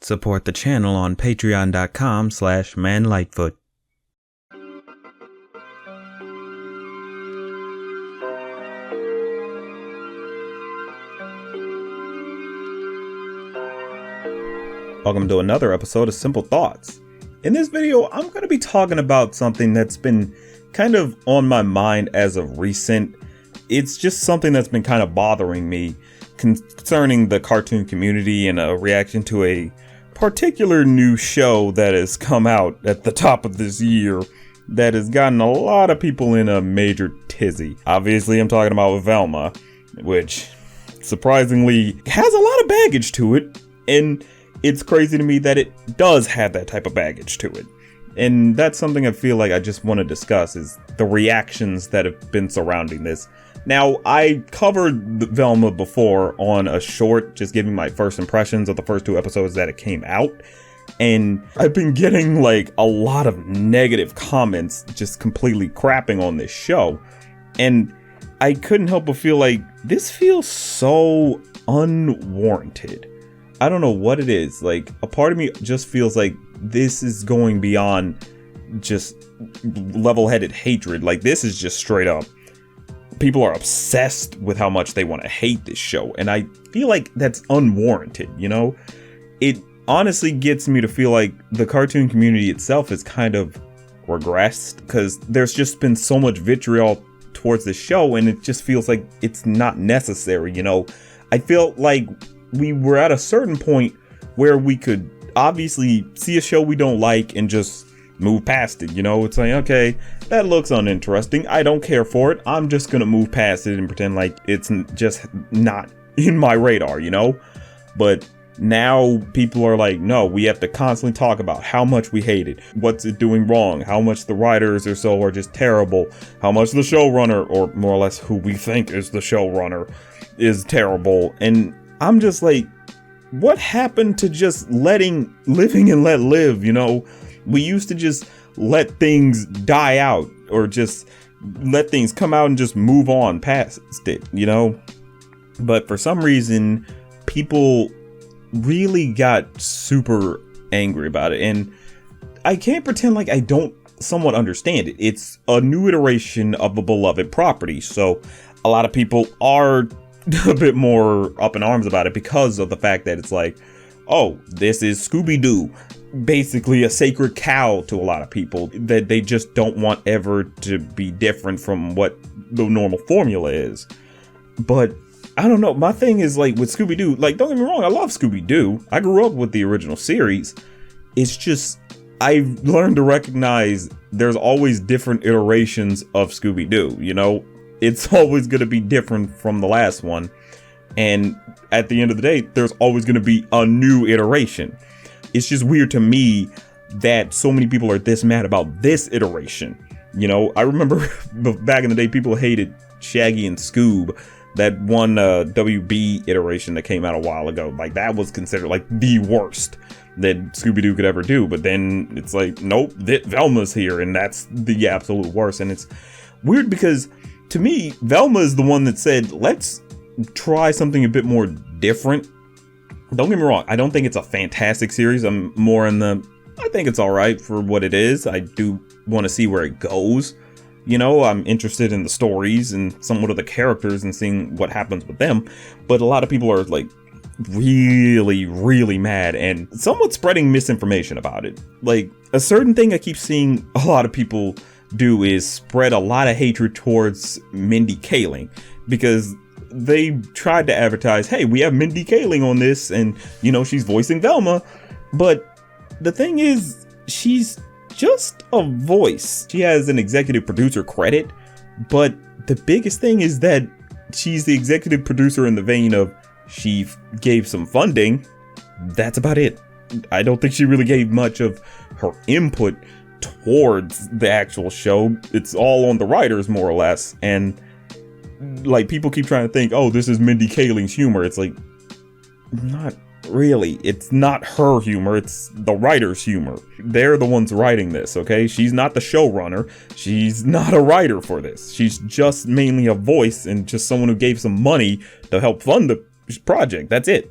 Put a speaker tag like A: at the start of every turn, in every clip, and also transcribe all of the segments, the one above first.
A: Support the channel on patreon.com/manlightfoot. Welcome to another episode of Simple Thoughts. In this video, I'm going to be talking about something that's been kind of on my mind as of recent. It's just something that's been kind of bothering me concerning the cartoon community and a reaction to a particular new show that has come out at the top of this year that has gotten a lot of people in a major tizzy. Obviously, I'm talking about Velma, which surprisingly has a lot of baggage to it, and it's crazy to me that it does have that type of baggage to it. And that's something I feel like I just want to discuss, is the reactions that have been surrounding this. Now, I covered Velma before on a short, just giving my first impressions of the first two episodes that it came out. And I've been getting like a lot of negative comments just completely crapping on this show. And I couldn't help but feel like this feels so unwarranted. I don't know what it is. Like, a part of me just feels like this is going beyond just level-headed hatred. Like, this is just straight up. People are obsessed with how much they want to hate this show. And I feel like that's unwarranted, you know? It honestly gets me to feel like the cartoon community itself is kind of regressed, because there's just been so much vitriol towards the show, and it just feels like it's not necessary, you know? I feel like we were at a certain point where we could obviously see a show we don't like and just move past it, you know? It's like, okay, that looks uninteresting, I don't care for it, I'm just gonna move past it and pretend like it's just not in my radar, you know? But now people are like, no, we have to constantly talk about how much we hate it, what's it doing wrong, how much the writers or so are just terrible, how much the showrunner, or more or less who we think is the showrunner, is terrible. And I'm just like, what happened to just living and let live, you know? We used to just let things die out, or just let things come out and just move on past it, you know? But for some reason, people really got super angry about it. And I can't pretend like I don't somewhat understand it. It's a new iteration of a beloved property. So a lot of people are a bit more up in arms about it because of the fact that it's like, oh, this is Scooby Doo, basically a sacred cow to a lot of people that they just don't want ever to be different from what the normal formula is. But I don't know, my thing is like with Scooby Doo, like, don't get me wrong, I love Scooby Doo, I grew up with the original series. It's just I've learned to recognize there's always different iterations of Scooby Doo, you know? It's always going to be different from the last one. And at the end of the day, there's always going to be a new iteration. It's just weird to me that so many people are this mad about this iteration. You know, I remember back in the day, people hated Shaggy and Scoob, that one WB iteration that came out a while ago. Like, that was considered like the worst that Scooby-Doo could ever do. But then it's like, nope, Velma's here, and that's the absolute worst. And it's weird because, to me, Velma is the one that said, let's try something a bit more different. Don't get me wrong, I don't think it's a fantastic series. I'm more in the, I think it's all right for what it is. I do want to see where it goes. You know, I'm interested in the stories and somewhat of the characters and seeing what happens with them. But a lot of people are like really, really mad and somewhat spreading misinformation about it. Like, a certain thing I keep seeing a lot of people do is spread a lot of hatred towards Mindy Kaling, because they tried to advertise, hey, we have Mindy Kaling on this, and you know, she's voicing Velma. But the thing is, she's just a voice. She has an executive producer credit, but the biggest thing is that she's the executive producer in the vein of she gave some funding. That's about it. I don't think she really gave much of her input towards the actual show. It's all on the writers, more or less. And like, people keep trying to think, oh, this is Mindy Kaling's humor. It's like, not really. It's not her humor, it's the writer's humor. They're the ones writing this, okay? She's not the showrunner. She's not a writer for this. She's just mainly a voice and just someone who gave some money to help fund the project. That's it.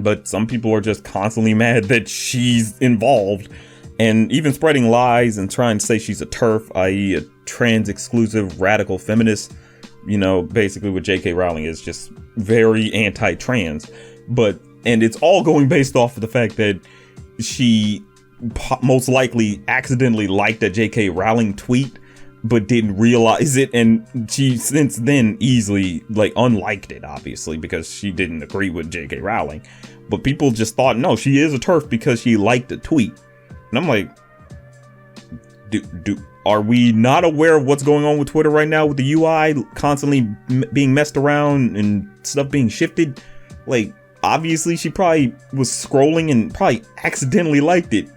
A: But some people are just constantly mad that she's involved, and even spreading lies and trying to say she's a TERF, i.e. a trans-exclusive radical feminist. You know, basically what J.K. Rowling is, just very anti-trans. And it's all going based off of the fact that she most likely accidentally liked a J.K. Rowling tweet, but didn't realize it, and she since then easily unliked it, obviously, because she didn't agree with J.K. Rowling. But people just thought, no, she is a TERF because she liked a tweet. And I'm like, are we not aware of what's going on with Twitter right now with the UI constantly being messed around and stuff being shifted? Obviously she probably was scrolling and probably accidentally liked it.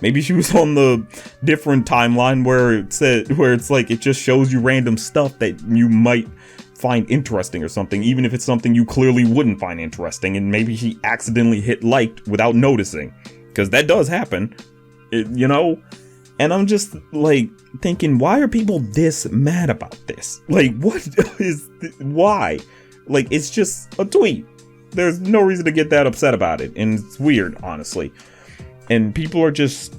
A: Maybe she was on the different timeline where it just shows you random stuff that you might find interesting or something, even if it's something you clearly wouldn't find interesting, and maybe she accidentally hit liked without noticing, because that does happen, and I'm just thinking, why are people this mad about this? Why? It's just a tweet. There's no reason to get that upset about it, and it's weird, honestly. And people are just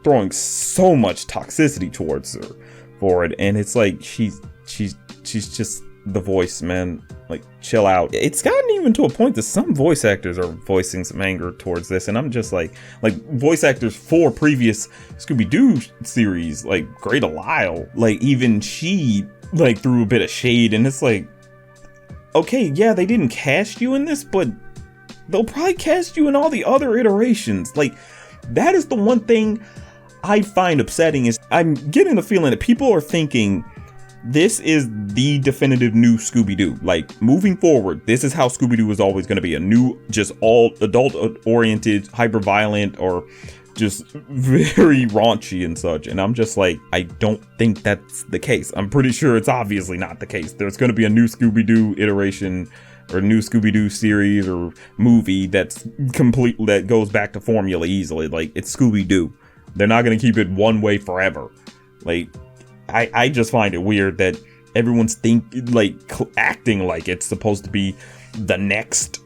A: throwing so much toxicity towards her for it, and it's she's just the voice, man. Chill out. It's gotten even to a point that some voice actors are voicing some anger towards this, and I'm just like voice actors for previous Scooby Doo series, Greta Lyle, even she threw a bit of shade, and it's okay, yeah, they didn't cast you in this, but they'll probably cast you in all the other iterations. That is the one thing I find upsetting, is I'm getting the feeling that people are thinking this is the definitive new Scooby-Doo. Moving forward, this is how Scooby-Doo is always going to be, a new, just all adult-oriented, hyper-violent, or just very raunchy and such. And I'm just I don't think that's the case. I'm pretty sure it's obviously not the case. There's going to be a new Scooby-Doo iteration, or new Scooby-Doo series or movie that's complete, that goes back to formula easily. It's Scooby-Doo. They're not going to keep it one way forever. I just find it weird that everyone's acting like it's supposed to be the next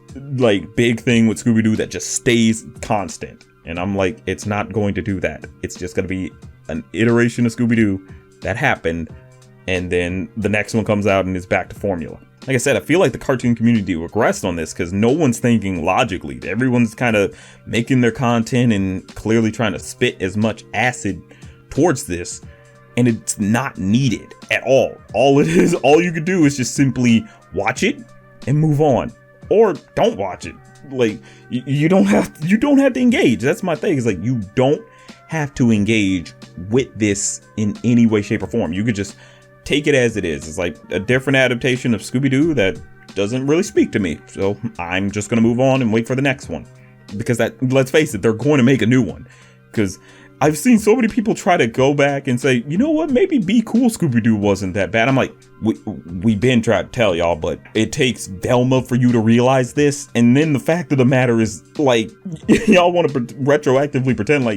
A: big thing with Scooby-Doo that just stays constant. And I'm it's not going to do that. It's just going to be an iteration of Scooby-Doo that happened, and then the next one comes out and it's back to formula. Like I said, I feel like the cartoon community regressed on this because no one's thinking logically. Everyone's kind of making their content and clearly trying to spit as much acid towards this, and it's not needed at all. All you could do is just simply watch it and move on, or don't watch it. You don't have to engage. That's my thing. Is you don't have to engage with this in any way, shape, or form. You could just take it as it is. It's a different adaptation of Scooby-Doo that doesn't really speak to me. So I'm just going to move on and wait for the next one. Because let's face it, they're going to make a new one. Because I've seen so many people try to go back and say, you know what, maybe Be Cool Scooby-Doo wasn't that bad. I'm we've been trying to tell y'all, but it takes Velma for you to realize this. And then the fact of the matter is, y'all want to retroactively pretend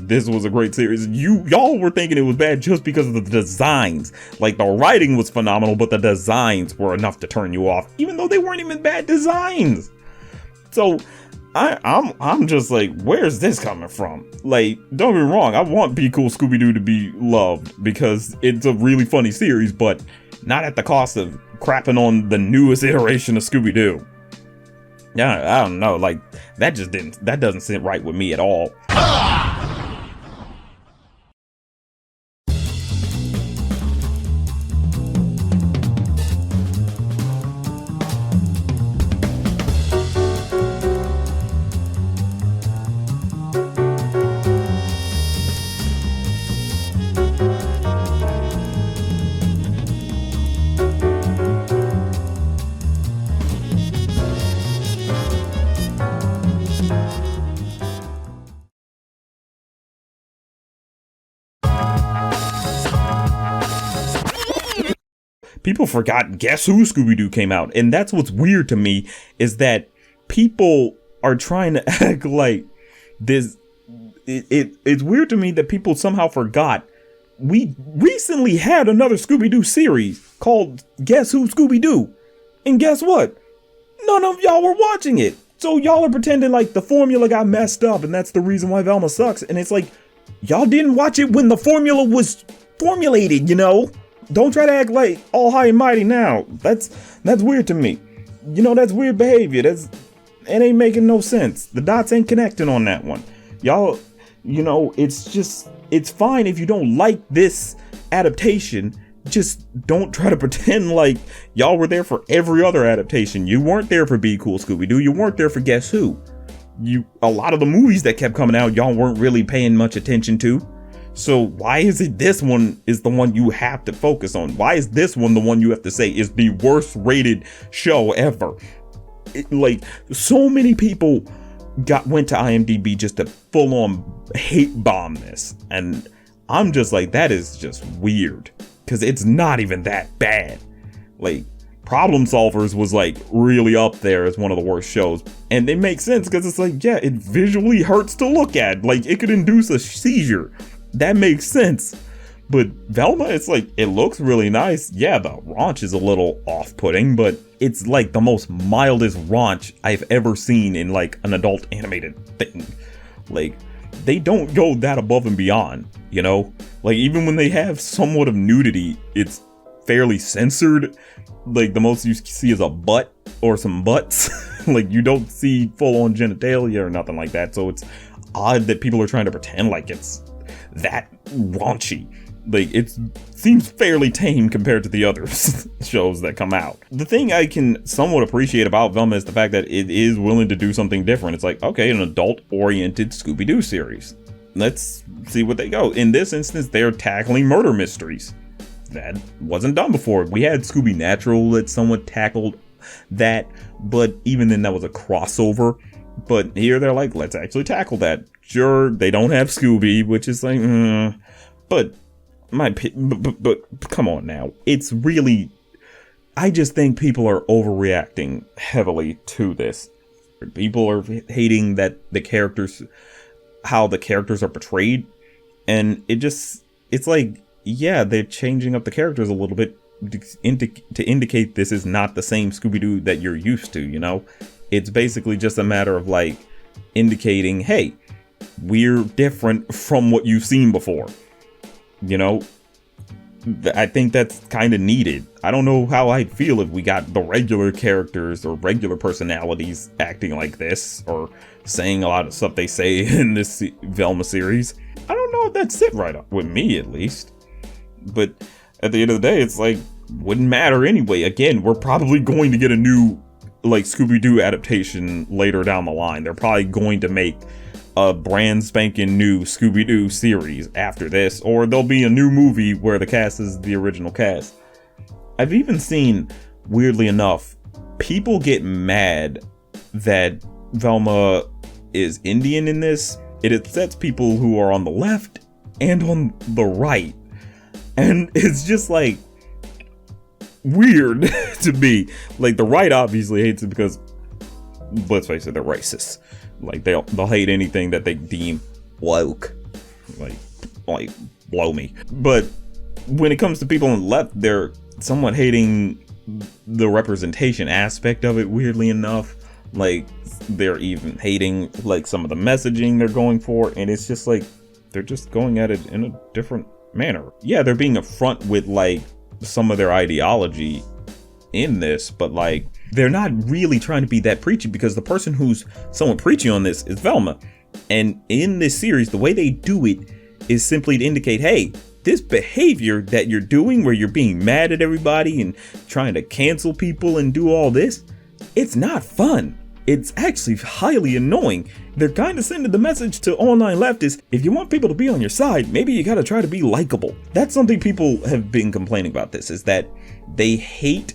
A: this was a great series. Y'all were thinking it was bad just because of the designs. The writing was phenomenal, but the designs were enough to turn you off, even though they weren't even bad designs. So I'm just where's this coming from? Don't get me wrong, I want Be Cool Scooby-Doo to be loved because it's a really funny series, but not at the cost of crapping on the newest iteration of Scooby-Doo. Yeah, I don't know, that doesn't sit right with me at all. People forgot Guess Who Scooby-Doo came out. And that's what's weird to me, is that people are trying to act like this. It's weird to me that people somehow forgot. We recently had another Scooby-Doo series called Guess Who Scooby-Doo. And guess what? None of y'all were watching it. So y'all are pretending like the formula got messed up and that's the reason why Velma sucks. And it's like, y'all didn't watch it when the formula was formulated, you know? Don't try to act like all high and mighty now. That's weird to me. You know, that's weird behavior. It ain't making no sense. The dots ain't connecting on that one. Y'all, you know, it's fine if you don't like this adaptation. Just don't try to pretend like y'all were there for every other adaptation. You weren't there for Be Cool, Scooby Doo. You weren't there for Guess Who. A lot of the movies that kept coming out, y'all weren't really paying much attention to. So why is it this one is the one you have to focus on? Why is this one the one you have to say is the worst rated show ever? Like, so many people went to IMDb just to full on hate bomb this. And I'm just like, that is just weird. Because it's not even that bad. Like, Problem Solvers was like really up there as one of the worst shows. And it makes sense because it's like, yeah, it visually hurts to look at. Like, it could induce a seizure. That makes sense. But Velma, it's like, it looks really nice. Yeah, the raunch is a little off-putting, but it's like the most mildest raunch I've ever seen in like an adult animated thing. Like, they don't go that above and beyond, you know? Like, even when they have somewhat of nudity, it's fairly censored. Like, the most you see is a butt or some butts. Like, you don't see full-on genitalia or nothing like that. So it's odd that people are trying to pretend like it's that raunchy. Like, it seems fairly tame compared to the other shows that come out. The thing I can somewhat appreciate about Velma is the fact that it is willing to do something different. It's like, okay, an adult-oriented Scooby Doo series. Let's see what they go. In this instance, they're tackling murder mysteries. That wasn't done before. We had Scooby Natural that somewhat tackled that, but even then that was a crossover. But here they're like, let's actually tackle that. Sure, they don't have Scooby, which is like, but come on now. It's really, I just think people are overreacting heavily to this. People are hating that how the characters are portrayed. And it's like, yeah, they're changing up the characters a little bit to indicate this is not the same Scooby-Doo that you're used to, you know? It's basically just a matter of like indicating, hey, we're different from what you've seen before. You know, I think that's kind of needed. I don't know how I'd feel if we got the regular characters or regular personalities acting like this or saying a lot of stuff they say in this Velma series. I don't know if that'd sit right up with me, at least. But at the end of the day, it's like, wouldn't matter anyway. Again, we're probably going to get a new like Scooby Doo adaptation later down the line. They're probably going to make a brand spanking new Scooby Doo series after this, or there'll be a new movie where the cast is the original cast. I've even seen, weirdly enough, people get mad that Velma is Indian in this. It upsets people who are on the left and on the right. And it's just like weird to me. Like, the right obviously hates it because, let's face it, they're racist. Like, they'll hate anything that they deem woke. Like blow me. But when it comes to people on the left, they're somewhat hating the representation aspect of it, weirdly enough. Like, they're even hating like some of the messaging they're going for, and it's just like they're just going at it in a different manner. Yeah, they're being upfront with like some of their ideology in this, but like they're not really trying to be that preachy, because the person who's somewhat preachy on this is Velma. And in this series, the way they do it is simply to indicate, hey, this behavior that you're doing where you're being mad at everybody and trying to cancel people and do all this, it's not fun. It's actually highly annoying. They're kind of sending the message to online leftists, if you want people to be on your side, maybe you gotta try to be likable. That's something people have been complaining about this, is that they hate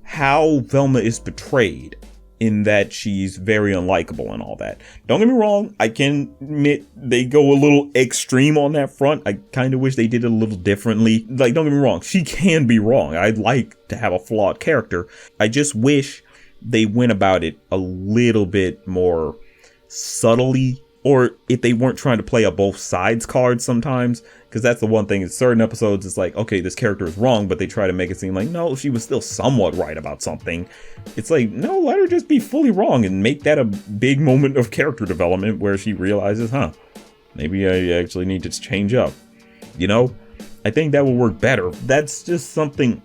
A: how Velma is portrayed, in that she's very unlikable and all that. Don't get me wrong, I can admit they go a little extreme on that front. I kind of wish they did it a little differently. Like, don't get me wrong, she can be wrong. I'd like to have a flawed character. I just wish they went about it a little bit more subtly or if they weren't trying to play a both sides card sometimes, because that's the one thing in certain episodes, it's like, okay, this character is wrong, but they try to make it seem like, no, she was still somewhat right about something. It's like, no, let her just be fully wrong and make that a big moment of character development where she realizes, maybe I actually need to change up. You know, I think that will work better. That's just something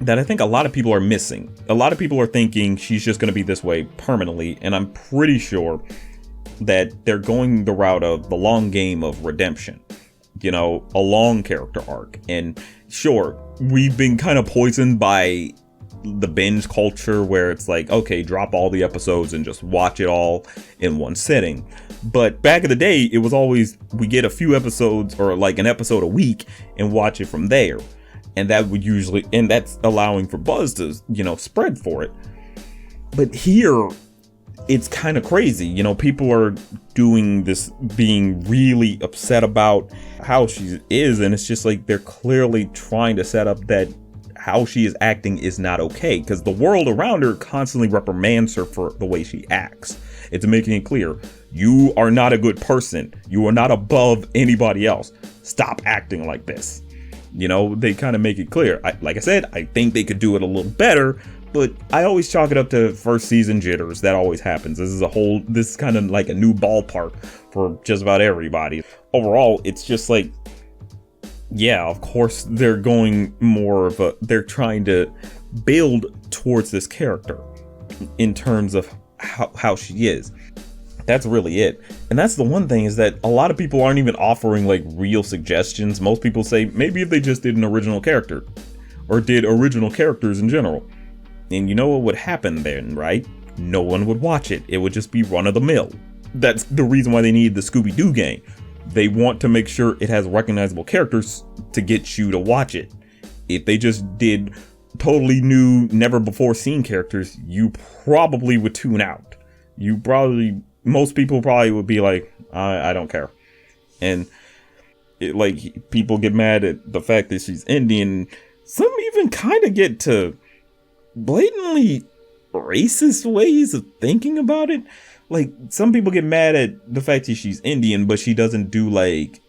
A: that I think a lot of people are missing. A lot of people are thinking she's just going to be this way permanently, and I'm pretty sure that they're going the route of the long game of redemption, you know, a long character arc. And sure, we've been kind of poisoned by the binge culture where it's like, okay, drop all the episodes and just watch it all in one sitting. But back in the day, it was always, we get a few episodes or like an episode a week and watch it from there. And that would usually, and that's allowing for buzz to, you know, spread for it. But here, it's kind of crazy. You know, people are doing this, being really upset about how she is. And it's just like, they're clearly trying to set up that how she is acting is not okay. Because the world around her constantly reprimands her for the way she acts. It's making it clear, you are not a good person. You are not above anybody else. Stop acting like this. You know, they kind of make it clear. Like I said, I think they could do it a little better, but I always chalk it up to first season jitters. That always happens. This is kind of like a new ballpark for just about everybody. Overall, it's just like, yeah, of course they're going they're trying to build towards this character in terms of how she is. That's really it. And that's the one thing, is that a lot of people aren't even offering like real suggestions. Most people say maybe if they just did an original character or did original characters in general. And you know what would happen then, right? No one would watch it. It would just be run of the mill. That's the reason why they need the Scooby Doo game. They want to make sure it has recognizable characters to get you to watch it. If they just did totally new, never before seen characters, you probably would tune out. Most people probably would be like, I don't care. And like, people get mad at the fact that she's Indian. Some even kind of get to blatantly racist ways of thinking about it. Like, some people get mad at the fact that she's Indian, but she doesn't do like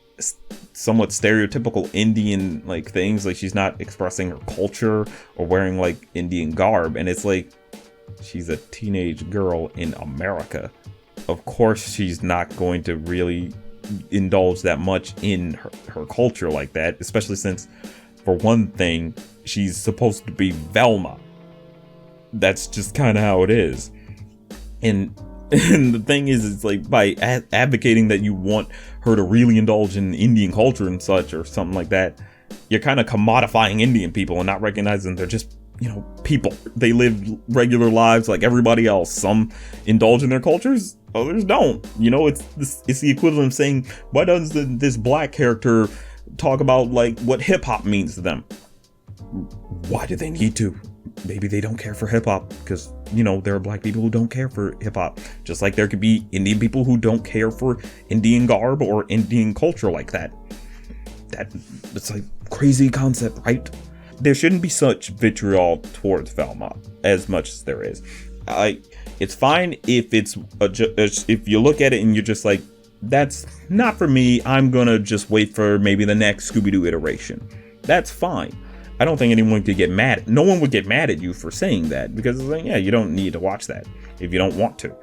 A: somewhat stereotypical Indian like things. Like, she's not expressing her culture or wearing like Indian garb. And it's like, she's a teenage girl in America. Of course, she's not going to really indulge that much in her culture like that, especially since, for one thing, she's supposed to be Velma. That's just kind of how it is. And the thing is, it's like, by advocating that you want her to really indulge in Indian culture and such or something like that, you're kind of commodifying Indian people and not recognizing they're just, you know, people. They live regular lives like everybody else. Some indulge in their cultures, others don't. You know, it's the equivalent of saying, why doesn't this black character talk about like what hip hop means to them? Why do they need to? Maybe they don't care for hip hop because, you know, there are black people who don't care for hip hop. Just like there could be Indian people who don't care for Indian garb or Indian culture like that. It's like crazy concept, right? There shouldn't be such vitriol towards Velma as much as there is. It's fine if if you look at it and you're just like, that's not for me. I'm gonna just wait for maybe the next Scooby Doo iteration. That's fine. I don't think anyone could get mad. No one would get mad at you for saying that, because it's like, yeah, you don't need to watch that if you don't want to.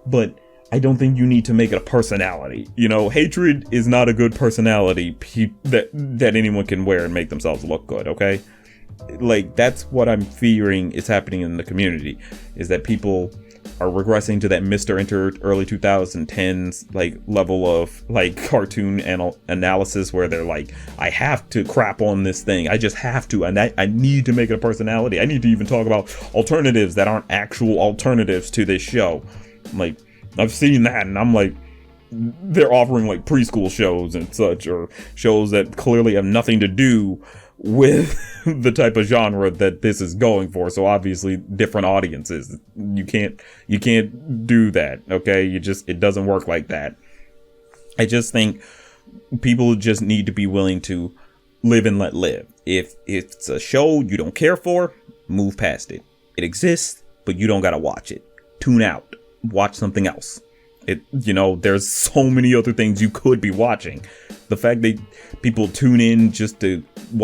A: But I don't think you need to make it a personality. You know, hatred is not a good personality that anyone can wear and make themselves look good, okay? Like, that's what I'm fearing is happening in the community, is that people are regressing to that Mr. Enter early 2010s like level of like cartoon analysis where they're like, I have to crap on this thing. I just have to, and I need to make it a personality. I need to even talk about alternatives that aren't actual alternatives to this show. Like, I've seen that, and I'm like, they're offering like preschool shows and such, or shows that clearly have nothing to do with the type of genre that this is going for. So obviously different audiences. You can't do that. Okay. It doesn't work like that. I just think people just need to be willing to live and let live. If it's a show you don't care for, move past it. It exists, but you don't gotta watch it. Tune out. Watch something else. There's so many other things you could be watching. The fact that people tune in just to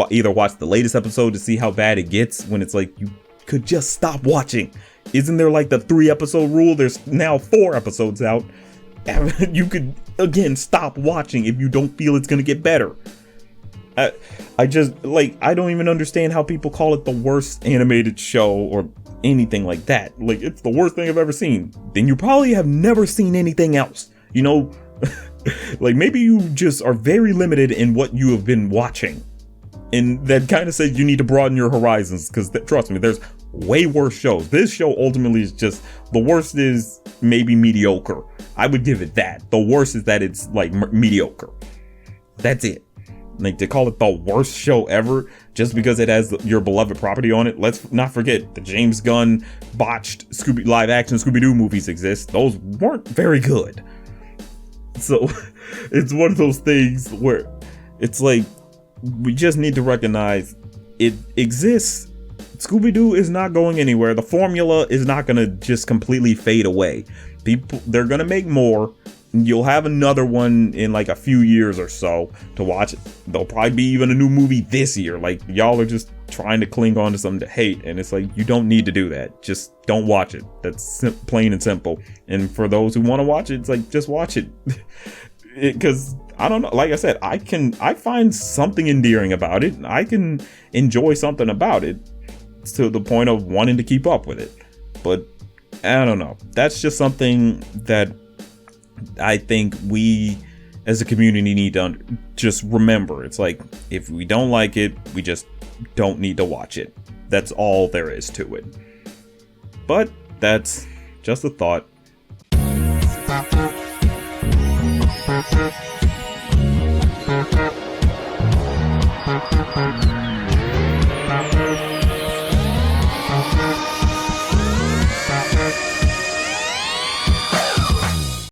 A: either watch the latest episode to see how bad it gets, when it's like, you could just stop watching. Isn't there like the 3-episode rule? There's now 4 episodes out. You could, again, stop watching if you don't feel it's gonna get better. I don't even understand how people call it the worst animated show or anything like that. Like, it's the worst thing I've ever seen. Then you probably have never seen anything else. Like, maybe you just are very limited in what you have been watching. And that kind of says you need to broaden your horizons, because trust me, there's way worse shows. This show ultimately is just, the worst is maybe mediocre. I would give it that. The worst is that it's like mediocre. That's it. Like, to call it the worst show ever just because it has your beloved property on it. Let's not forget the James Gunn botched live action Scooby Doo movies exist. Those weren't very good. So it's one of those things where it's like, we just need to recognize it exists. Scooby Doo is not going anywhere. The formula is not going to just completely fade away. They're going to make more. You'll have another one in like a few years or so to watch. There'll probably be even a new movie this year. Like, y'all are just trying to cling on to something to hate, and it's like, you don't need to do that. Just don't watch it. That's plain and simple. And for those who want to watch it, it's like, just watch it. Because I don't know, like I said, I find something endearing about it. I can enjoy something about it to the point of wanting to keep up with it. But I don't know, that's just something that I think we as a community need to just remember. It's like, if we don't like it, we just don't need to watch it. That's all there is to it. But that's just a thought.